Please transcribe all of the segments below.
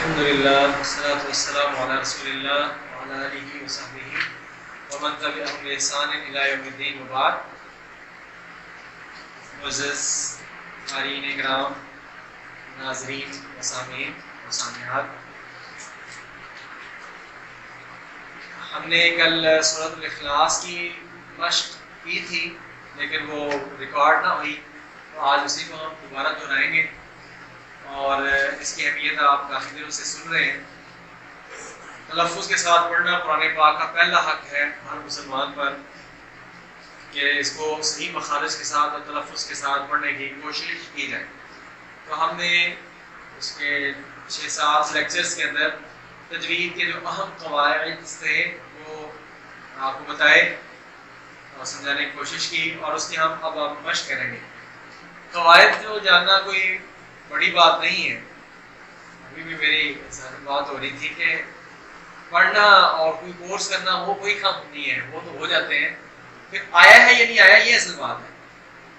الحمدللہ والصلاۃ والسلام علی رسول اللہ وعلی آلہ وصحبہ ومن تبعهم بإحسان الی یوم الدین وبعد. معزز قارئین کرام، ناظرین و سامعین و سامعات، ہم نے کل سورۃ الاخلاص کی مشق کی تھی لیکن وہ ریکارڈ نہ ہوئی، تو آج اسی کو ہم دوبارہ دہرائیں گے اور اس کی اہمیت آپ کافی دنوں سے سن رہے ہیں. تلفظ کے ساتھ پڑھنا قرآن پاک کا پہلا حق ہے ہر مسلمان پر کہ اس کو صحیح مخارج کے ساتھ اور تلفظ کے ساتھ پڑھنے کی کوشش کی جائے. تو ہم نے اس کے 6-7 لیکچرز کے اندر تجوید کے جو اہم قواعد تھے وہ آپ کو بتائے اور سمجھانے کی کوشش کی، اور اس کی ہم اب مشق کریں گے. قواعد جو جاننا کوئی بڑی بات نہیں ہے. ابھی بھی میری بات ہو رہی تھی کہ پڑھنا اور کوئی کورس کرنا وہ کوئی کام نہیں ہے، وہ تو ہو جاتے ہیں، پھر آیا ہے یا نہیں آیا یہ اصل بات ہے.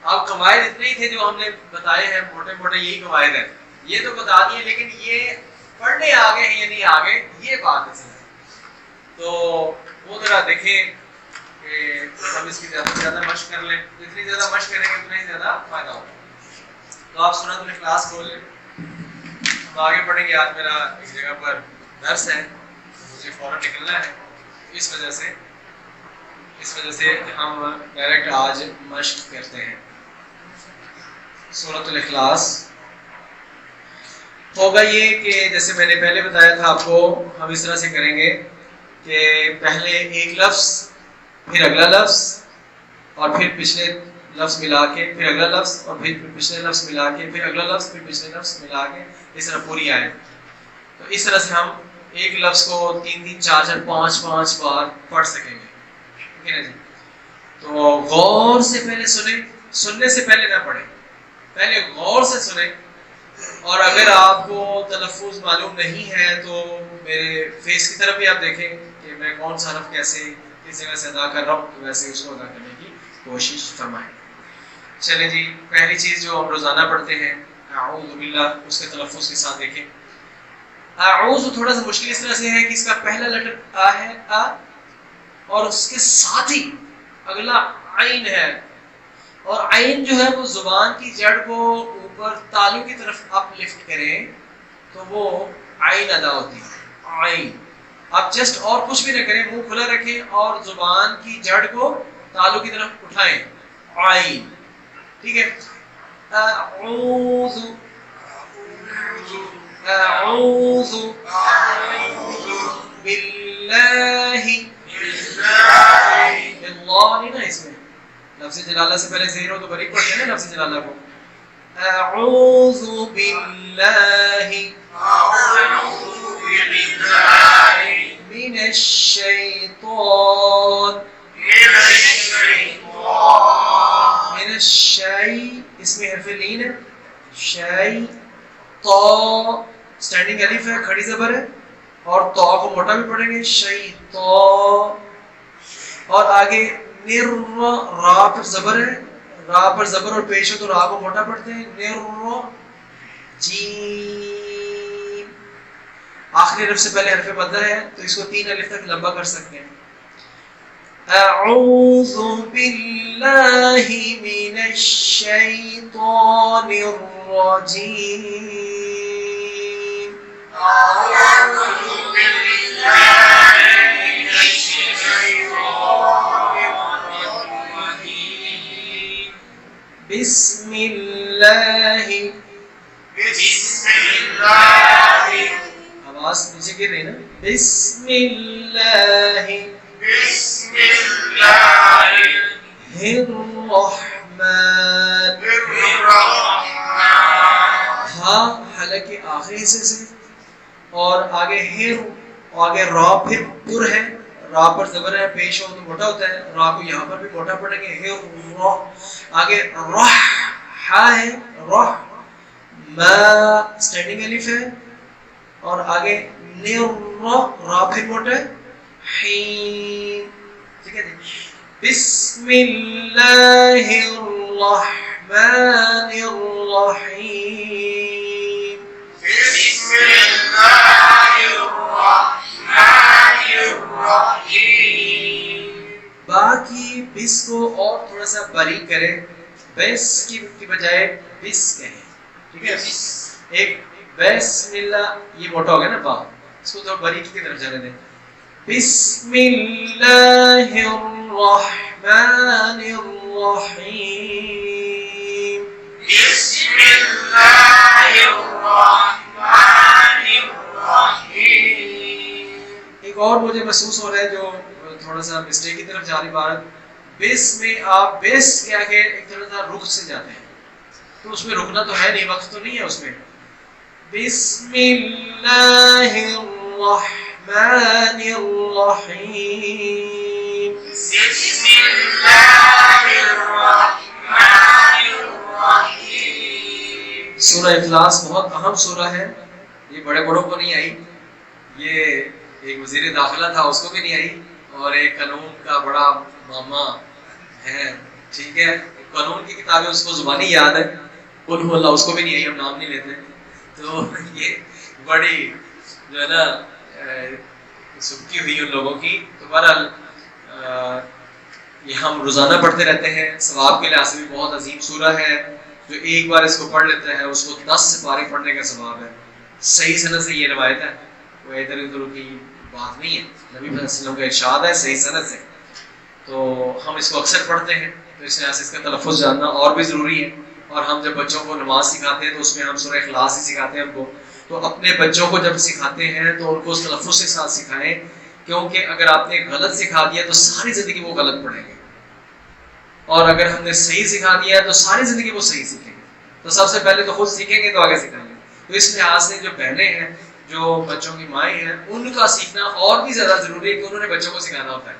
آپ قواعد اتنے ہی تھے جو ہم نے بتائے ہیں، موٹے موٹے یہی قواعد ہیں، یہ تو بتا دیے، لیکن یہ پڑھنے آگے ہیں یا نہیں آگے یہ بات اصل ہے. تو وہ ذرا دیکھیں کہ ہم اس کی زیادہ سے زیادہ مشق کر لیں. جتنی زیادہ مشق کریں گے اتنا ہی زیادہ فائدہ ہوگا. تو آپ سورۃ الاخلاص کھول لیں، ہم آگے پڑھیں گے. آج میرا ایک جگہ پر درس ہے، مجھے فوراً نکلنا ہے، اس وجہ سے ہم ڈائریکٹ آج مشق کرتے ہیں. سورۃ الاخلاص ہوگا یہ کہ جیسے میں نے پہلے بتایا تھا آپ کو، ہم اس طرح سے کریں گے کہ پہلے ایک لفظ، پھر اگلا لفظ، اور پھر پچھلے لفظ ملا کے، پھر اگلا لفظ، اور پھر پچھلے لفظ ملا کے، پھر اگلا لفظ، پھر پچھلے لفظ ملا کے، اس طرح پوری آیت. تو اس طرح سے ہم ایک لفظ کو 3-3 4-4 5-5 بار پڑھ سکیں گے. ٹھیک ہے جی؟ تو غور سے پہلے سنیں، سننے سے پہلے نہ پڑھیں، پہلے غور سے سنیں. اور اگر آپ کو تلفظ معلوم نہیں ہے تو میرے فیس کی طرف بھی آپ دیکھیں کہ میں کون سا حرف کیسے کس جگہ سے ادا کر رہا ہوں، تو ویسے اس کو ادا کرنے کی کوشش فرمائیں. چلیں جی، پہلی چیز جو ہم روزانہ پڑھتے ہیں اعوذ باللہ، اس کے تلفظ کے ساتھ دیکھیں. اعوذ تھوڑا سا مشکل اس طرح سے ہے کہ اس کا پہلا لیٹر آ ہے، آ، اور اس کے ساتھ ہی اگلا عین ہے، اور عین جو ہے وہ زبان کی جڑ کو اوپر تالو کی طرف اپ لفٹ کریں تو وہ عین ادا ہوتی ہے. عین. آپ جسٹ اور کچھ بھی نہ کریں، منہ کھلا رکھیں اور زبان کی جڑ کو تالو کی طرف اٹھائیں. عین. ٹھیک ہے؟ اعوذ اعوذ باللہ. اللہ نہیں نا اس میں، لفظ جلالہ سے پہلے زیر ہو تو بریک پڑھتے ہیں نا لفظ جلالہ کو. اعوذ باللہ من الشیطان. من الشی، اس میں حرف لین ہے، شی، تو سٹینڈنگ الف ہے، کھڑی زبر ہے، اور تو کو موٹا بھی پڑھیں گے، شی تو. اور آگے نر، را پر زبر ہے، را پر زبر اور پیش ہو تو را کو موٹا پڑھتے ہیں، نر. جیم. آخری حرف سے پہلے حرف مدہ ہے تو اس کو 3 الف تک لمبا کر سکتے ہیں. اعوذ باللہ من الشیطان الرجیم. اعوذ باللہ من الشیطان الرجیم. بسم اللہ. بسم اللہ. آواز نیچے گر رہی نا. بسم اللہ. بسم اللہ الرحمن. ہاں حالانکہ آخری حصے سے، اور آگے ہر، آگے را پھر پر ہے، را پر زبر ہے، پیش ہو تو موٹا ہوتا ہے، را کو یہاں پر بھی موٹا پڑھیں گے. ہر را. آگے رح، ہا ہے، رح. ما سٹینڈنگ الف ہے، اور آگے نر، را پھر موٹا ہے، حین. ٹھیک ہے جی؟ بسم اللہ الرحمن الرحیم. بسم اللہ بس کو اور تھوڑا سا باریک کریں، بس کی بجائے بس کہیں، ٹھیک ہے؟ ایک بسم اللہ، یہ موٹا ہو گیا نا با، اس کو تھوڑا باریکی کی طرف جانے دیں. بسم اللہ الرحمن الرحیم، بسم اللہ الرحمن الرحیم. ایک اور مجھے محسوس ہو رہا ہے جو تھوڑا سا مسٹیک کی طرف جا رہی بات، بس میں آپ بس کیا کہ ایک تھوڑا سا رخ سے جاتے ہیں، تو اس میں رکنا تو ہے نہیں، وقت تو نہیں ہے اس میں. بسم اللہ الرحمن الرحیم، بسم اللہ الرحمن الرحیم. سورہ اخلاص بہت اہم سورہ ہے، یہ بڑے بڑوں کو نہیں آئی، یہ ایک وزیر داخلہ تھا اس کو بھی نہیں آئی، اور ایک قانون کا بڑا ماما ہے، ٹھیک ہے، قانون کی کتابیں اس کو زبانی یاد ہے، قل ہو اللہ اس کو بھی نہیں آئی، ہم نام نہیں لیتے. تو یہ بڑی جو ہے نا سبکی ہوئی ان لوگوں کی. تو بہرحال یہ ہم روزانہ پڑھتے رہتے ہیں، ثواب کے لحاظ سے بھی بہت عظیم سورہ ہے. جو ایک بار اس کو پڑھ لیتا ہے اس کو 10 سپارے پڑھنے کا ثواب ہے. صحیح سند سے یہ روایت ہے، وہ ادھر ادھر کی بات نہیں ہے، نبی صلی اللہ علیہ وسلم کا ارشاد ہے صحیح سند سے. تو ہم اس کو اکثر پڑھتے ہیں، تو اس لحاظ سے اس کا تلفظ جاننا اور بھی ضروری ہے. اور ہم جب بچوں کو نماز سکھاتے ہیں تو اس میں ہم سورہ اخلاص ہی سکھاتے ہیں ہم کو. تو اپنے بچوں کو جب سکھاتے ہیں تو ان کو اس تلفظ کے ساتھ سکھائیں، کیونکہ اگر آپ نے غلط سکھا دیا تو ساری زندگی وہ غلط پڑھیں گے، اور اگر ہم نے صحیح سکھا دیا تو ساری زندگی وہ صحیح سیکھیں گے. تو سب سے پہلے تو خود سیکھیں گے تو آگے سکھائیں گے. تو اس لحاظ سے جو بہنیں ہیں، جو بچوں کی مائیں ہیں، ان کا سیکھنا اور بھی زیادہ ضروری ہے کہ انہوں نے بچوں کو سکھانا ہوتا ہے.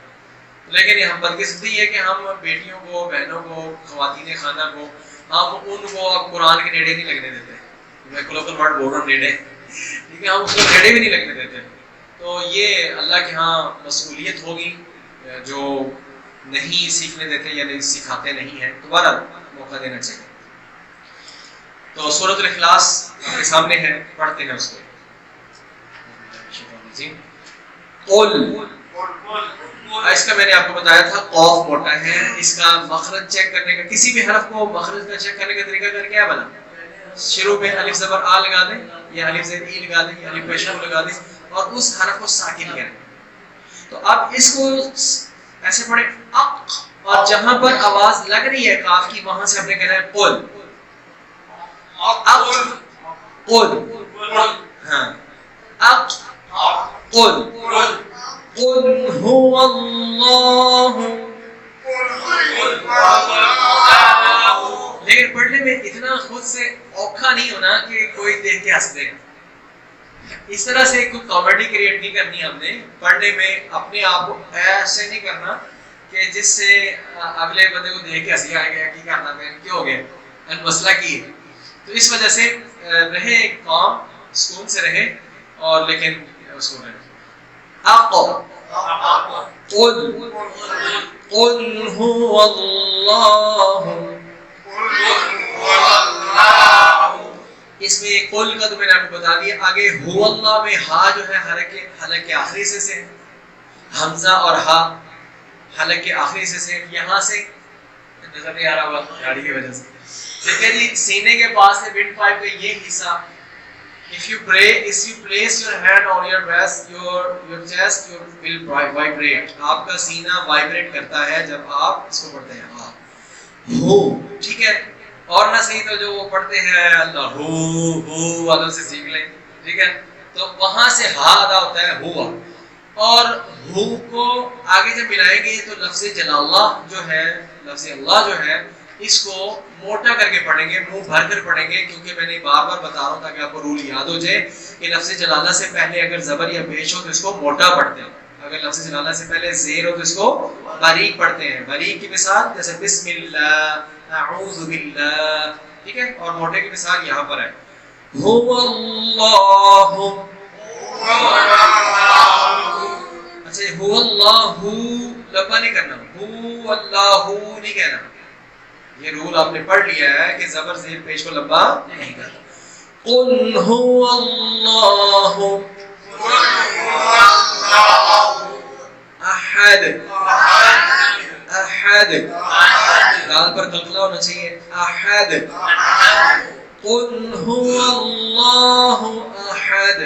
لیکن یہ ہم بدقسمتی ہے کہ ہم بیٹیوں کو، بہنوں کو، خواتین خانہ کو، ہم ان کو اب قرآن کے نیڑے نہیں لگنے دیتے. میں کلوکل ورڈ بول رہا ہوں، نیڑے، ٹھیک ہے، ہم اس کو نیڑے بھی نہیں لگنے دیتے. تو یہ اللہ کے ہاں مسئولیت ہوگی جو نہیں سیکھنے دیتے یا نہیں سکھاتے نہیں ہیں. دوبارہ موقع دینا چاہیے. تو سورۃ الاخلاص آپ کے سامنے ہے، پڑھتے ہیں اس کو. قل، اس کا میں نے آپ کو بتایا تھا قاف موٹا ہے، اس کا مخرج چیک کرنے کا، کسی بھی حرف کو مخرج کا چیک کرنے کا طریقہ کر کیا بنا؟ شروع میں الف زبر آ لگا دیں، یا الف زیر ای لگا دیں، یا الف پیش لگا دیں، اور اس حرف کو ساکن کریں. تو اب اس کو ایسے پڑھیں اق، اور جہاں پر آواز لگ رہی ہے کاف کی وہاں سے ہم نے کہنا ہے قل. قل، ہاں، اق قل، قل هو اللہ. لیکن پڑھنے میں اتنا خود سے اوکھا نہیں ہونا کہ کوئی دیکھ کے ہنس دے. اس طرح سے کوئی کامیڈی کریٹ نہیں کرنی ہم نے. پڑھنے میں اپنے آپ کو ایسے نہیں کرنا کہ جس سے اگلے بندے کو دیکھ کے ہنسی آئے گا کی کرنا ہے، کیوں ہو گیا مسئلہ کی ہے. تو اس وجہ سے رہے کام، سکون سے رہے، اور لیکن اس کو رہے. قل، قل هو اللہ. اس میں قل کا تو میں نے آپ کو بتا دیا. آگے هو اللہ میں ہا جو ہے حلق کے آخری سے حمزہ اور ہا حلق کے آخری سے یہاں سے نظر نہیں آ رہا ہوگا گاڑی کی وجہ سے، ٹھیک ہے جی. سینے کے پاس سے ونڈ پائپ کا یہ حصہ، if you place your hand on your breast, your chest will vibrate. آپ کا سینہ وائبریٹ کرتا ہے جب آپ اس کو پڑھتے ہیں ہا ہو، ٹھیک ہے. اور نہ صحیح تو جو وہ پڑھتے ہیں اللہ ہو والوں سے سیکھ لیں، ٹھیک ہے. تو وہاں سے ہا ادا ہوتا ہے ہوا، اور ہو کو آگے جب ملائیں گے تو لفظ جلالہ جو ہے، لفظ اللہ جو ہے، اس کو موٹا کر کے پڑھیں گے، منہ بھر کر پڑھیں گے. کیونکہ میں نے بار بار بتا رہا ہوں تاکہ آپ کو رول یاد ہو جائے کہ لفظ جلالہ سے پہلے اگر زبر یا پیش ہو تو اس کو موٹا پڑھتے ہیں، اگر لفظ جلالہ سے پہلے زیر ہو تو اس کو باریک پڑھتے ہیں. باریک کی مثال جیسے بسم اللہ، اعوذ باللہ، ٹھیک ہے. اور موٹے کی مثال یہاں پر ہے هو اللہ. اچھا هو اللہ لمبا نہیں کرنا، هو اللہ نہیں کہنا. یہ رول آپ نے پڑھ لیا ہے کہ زبر زیر پیش کو لمبا نہیں کرنا. قل هو اللہ احد، احد، احد, دال پر قلقلہ ہونا چاہیے, احد. قل هو اللہ احد.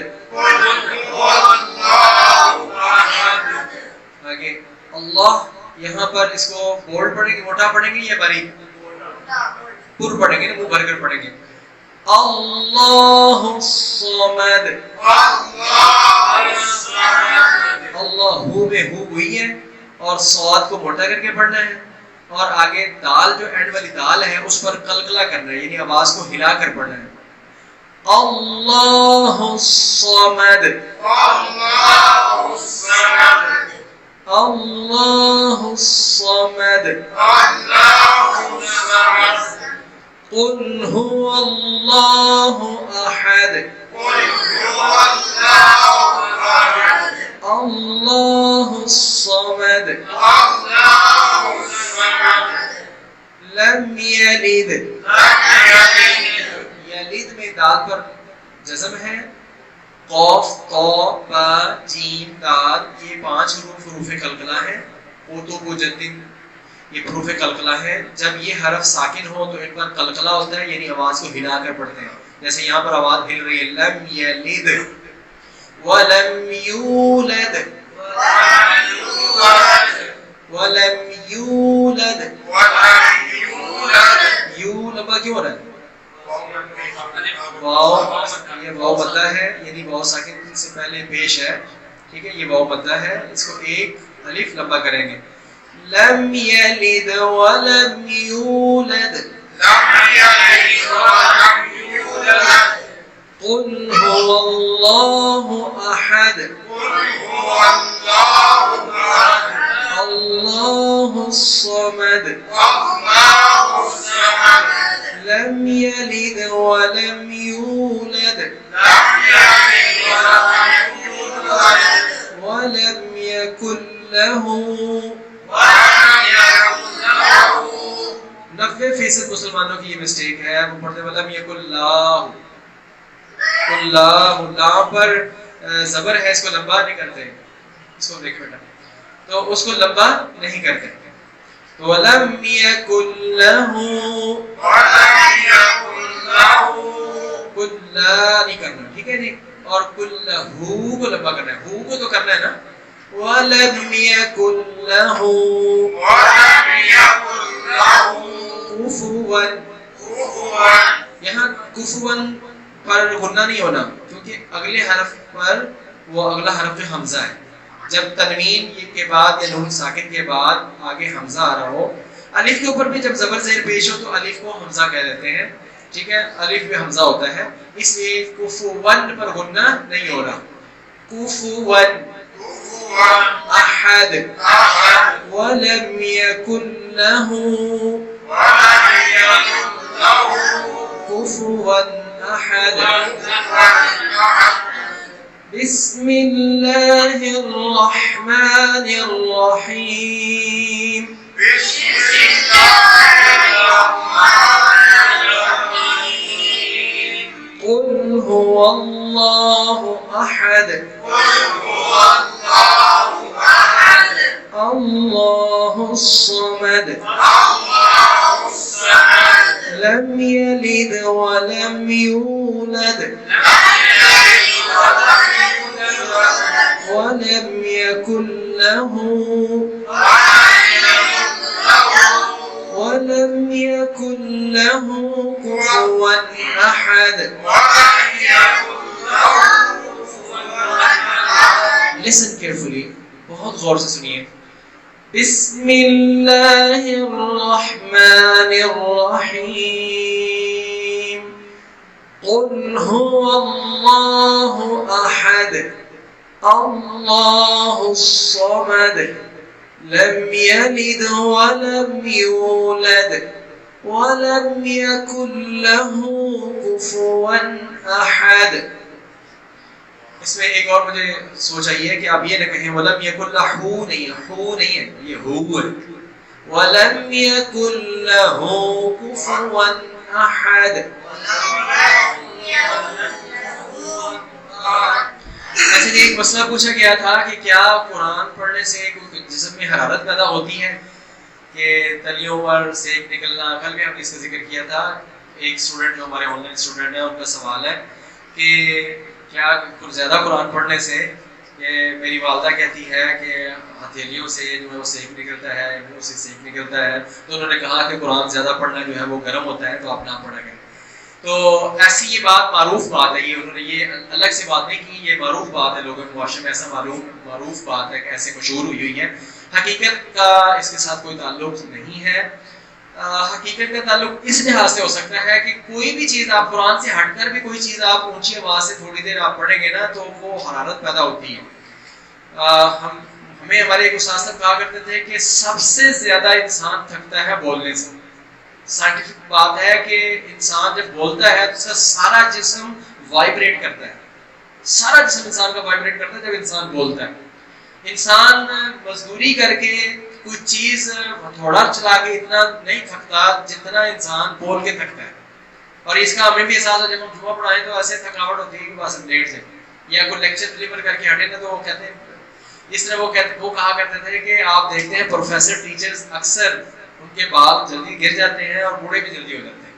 آگے اللہ, یہاں پر اس کو بولڈ پڑھیں گے, موٹا پڑھیں گے یا باریک؟ پر پڑھیں گے, منہ بھر کر پڑھیں گے. اللہ الصمد, اللہ ہو میں ہو ہوئی ہے اور صاد کو موٹا کر کے پڑھنا ہے, اور آگے دال جو اینڈ والی دال ہے اس پر قلقلہ کرنا ہے, یعنی آواز کو ہلا کر پڑھنا ہے. اللہ الصمد, اللہ الصمد. قل هو اللہ احد, اللہ الصمد. لم یلد, یلد میں دال پر جزم ہے, قاف طا با جیم دال, یہ 5 حروف قلقلہ ہیں. اوتو بو جدن یہ حروف قلقلہ ہے. جب یہ حرف ساکن ہو تو ان پر قلقلہ ہوتا ہے, یعنی آواز کو ہلا کر پڑھتے ہیں. جیسے یہاں پر آواز ہل رہی ہے, لم یلد ولم یولد ولم یولد. یو لمبا کیوں ہو رہا ہے؟ واو, یہ واو مدہ ہے, یعنی واو ساکن سے پہلے پیش ہے, ٹھیک ہے, یہ واو مدہ ہے, اس کو ایک الف لمبا کریں گے. لم یلد ولم یولد, قل هو اللہ احد, اللہ الصمد, لم یلد ولم یولد ولم یکن له. 90% مسلمانوں کی یہ مسٹیک ہے, وہ پڑھتے ہیں ولم یکن اللہ, اللہ لام پر زبر ہے, اس کو لمبا نہیں کرتے, اس کو دیکھ بیٹا, تو اس کو لمبا نہیں کرتے. وَلَمْ يَكُنْ لَهُ, کُلَّا نہیں کرنا, ٹھیک ہے جی, اور کُلَّهُ کو لمبا کرنا ہے, ہو کو تو کرنا ہے نا. وَلَمْ يَكُنْ لَهُ كُفُوًا, یہاں کفواً پر غنہ نہیں ہونا, کیونکہ اگلے حرف پر وہ اگلا حرف جو حمزہ ہے, جب تنوین کے بعد یا نون ساکن کے بعد آگے حمزہ آ رہا ہو, الف کے اوپر بھی جب زبر زیر پیش ہو تو الف کو حمزہ کہہ دیتے ہیں, ٹھیک ہے, الف میں حمزہ ہوتا ہے, اس لیے کفواً پر غنہ نہیں ہو رہا. کفواً احد ولم یکن له کفواً احد. بسم اللہ الرحمن الرحیم, قل هو اللہ احد, اللہ الصمد, لم یلد ولم یولد ولم یکن له کفوا احد. Listen carefully, بہت غور سے سنیے. بسم اللہ الرحمن الرحیم, قل هو اللہ احد, اللہ الصمد, لم یلد ولم یولد ولم یکن له کفوا احد. اس میں ایک اور مجھے سوچ آئی ہے کہ آپ یہ نہ کہیں ولم یکن لہ, نہیں, ہو نہیں ہے, یہ ہو ہے. ولم یکن لہ کفوا احد. ایسے ایک مسئلہ پوچھا گیا تھا کہ کیا قرآن پڑھنے سے جسم میں حرارت پیدا ہوتی ہے؟ کہ تلیوں پر سیک نکلنا. کل بھی ہم نے اس کا ذکر کیا تھا. ایک اسٹوڈنٹ جو ہمارے آن لائن اسٹوڈنٹ ہیں ان کا سوال ہے کہ کیا کچھ زیادہ قرآن پڑھنے سے کہ میری والدہ کہتی ہے کہ ہتھیلیوں سے جو ہے وہ سیک نکلتا ہے, منہ سے سیک نکلتا ہے, تو انہوں نے کہا کہ قرآن زیادہ پڑھنا جو ہے وہ گرم ہوتا ہے تو آپ نہ پڑھا کریں. تو ایسی یہ بات معروف بات ہے, یہ انہوں نے یہ الگ سے بات نہیں کی, یہ معروف بات ہے, لوگوں کے معاشرے میں ایسا معروف بات ہے, ایسے مشہور ہوئی ہے. حقیقت کا اس کے ساتھ کوئی تعلق نہیں ہے. حقیقت کا تعلق اس لحاظ سے ہو سکتا ہے کہ کوئی بھی چیز آپ قرآن سے ہٹ کر بھی کوئی چیز آپ اونچی آواز سے تھوڑی دیر آپ پڑھیں گے نا تو وہ حرارت پیدا ہوتی ہے. ہمیں ہمارے ایک استاد صاحب کہا کرتے تھے کہ سب سے زیادہ انسان تھکتا ہے بولنے سے. سائنٹیفک بات ہے کہ انسان جب بولتا ہے تو اس کا سارا جسم وائبریٹ کرتا ہے, سارا جسم انسان کا وائبریٹ کرتا ہے جب انسان بولتا ہے. انسان مزدوری کر کے کوئی چیز تھوڑا چلا کے اتنا نہیں تھکتا جتنا انسان بول کے تھکتا ہے. اور اس کا ہمیں بھی احساس ہے, جب ہم جمعہ پڑھائیں تو ایسے تھکاوٹ ہوتی ہے کہ بس ہم لیٹ جائیں, یا کوئی لیکچر ڈلیور کر کے ہٹے نا تو وہ کہتے ہیں اس طرح وہ کہا کرتے تھے کہ آپ دیکھتے ہیں پروفیسر ٹیچرز اکثر ان کے بال جلدی گر جاتے ہیں اور بوڑھے بھی جلدی ہو جاتے ہیں,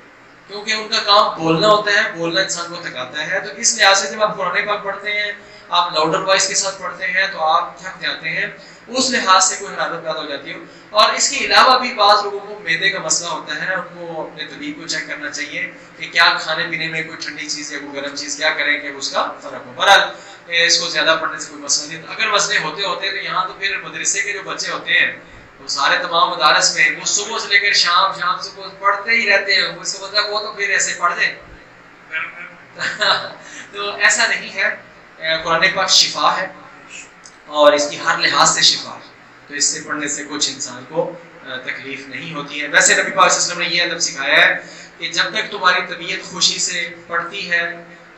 کیونکہ ان کا کام بولنا ہوتا ہے, بولنا انسان کو تھکاتا ہے. تو اس لحاظ سے جب آپ قرآن پاک پڑھتے ہیں, آپ لاؤڈر وائس کے ساتھ پڑھتے ہیں تو آپ تھک جاتے ہیں, اس لحاظ سے کوئی حرارت پیدا ہو جاتی ہے. اور اس کے علاوہ بھی بعض لوگوں کو معدے کا مسئلہ ہوتا ہے, ان کو اپنے طبیب کو چیک کرنا چاہیے کہ کیا کھانے پینے میں کوئی ٹھنڈی چیز یا کوئی گرم چیز کیا کریں کہ اس کا فرق ہو. بہرحال اس کو زیادہ پڑھنے سے کوئی مسئلہ نہیں. اگر مسئلے ہوتے تو یہاں تو پھر مدرسے کے جو بچے ہوتے ہیں وہ سارے تمام مدارس میں وہ صبح سے لے کر شام سے پڑھتے ہی رہتے ہیں. اس کا مطلب وہ تو پھر ایسے پڑھ دیں تو ایسا نہیں ہے. قرآن پاک شفا ہے اور اس کی ہر لحاظ سے شفا ہے, تو اس سے پڑھنے سے کچھ انسان کو تکلیف نہیں ہوتی ہے. ویسے نبی پاک صلی اللہ علیہ وسلم نے یہ ادب سکھایا ہے کہ جب تک تمہاری طبیعت خوشی سے پڑھتی ہے,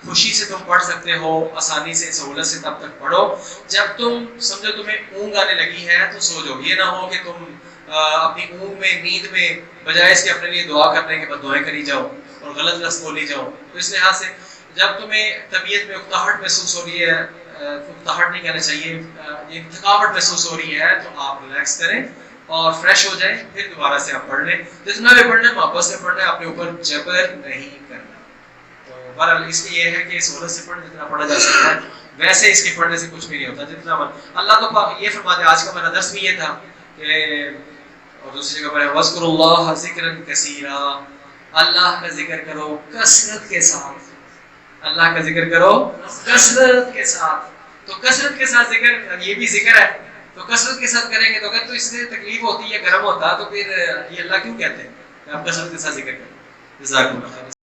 خوشی سے تم پڑھ سکتے ہو, آسانی سے سہولت سے تب تک پڑھو. جب تم سمجھو تمہیں اونگ آنے لگی ہے تو سو جاؤ. یہ نہ ہو کہ تم اپنی اونگ میں, نیند میں بجائے اس کے اپنے لیے دعا کرنے کے بعد دعائیں کری جاؤ اور غلط لفظ بولی جاؤ. تو اس لحاظ سے جب تمہیں طبیعت میں اکتاہٹ محسوس ہو رہی ہے, اکتاہٹ نہیں کہنا چاہیے, یہ تھکاوٹ محسوس ہو رہی ہے, تو آپ ریلیکس کریں اور فریش ہو جائیں, پھر دوبارہ سے آپ پڑھ لیں. جتنا بھی پڑھنا ہے واپس سے پڑھنا ہے, اپنے اوپر جبر نہیں کرنا. تو بہرحال اس لیے یہ ہے کہ سہولت سے پڑھ جتنا پڑھا جا سکتا ہے, ویسے اس کے پڑھنے سے کچھ بھی نہیں ہوتا. جتنا اللہ تو یہ فرماتے ہیں, آج کا میرا درس بھی یہ تھا کہ, اور دوسری جگہ پر وَاذْكُرُوا اللَّهَ ذِكْرًا كَثِيرًا, اللہ کا ذکر کرو کثرت کے ساتھ, اللہ کا ذکر کرو کثرت کے ساتھ. تو کثرت کے ساتھ ذکر, یہ بھی ذکر ہے, تو کثرت کے ساتھ کریں گے. تو اگر تو اس سے تکلیف ہوتی ہے, گرم ہوتا, تو پھر یہ اللہ کیوں کہتے ہیں کہ آپ کثرت کے ساتھ ذکر کریں. جزاک اللہ خیر.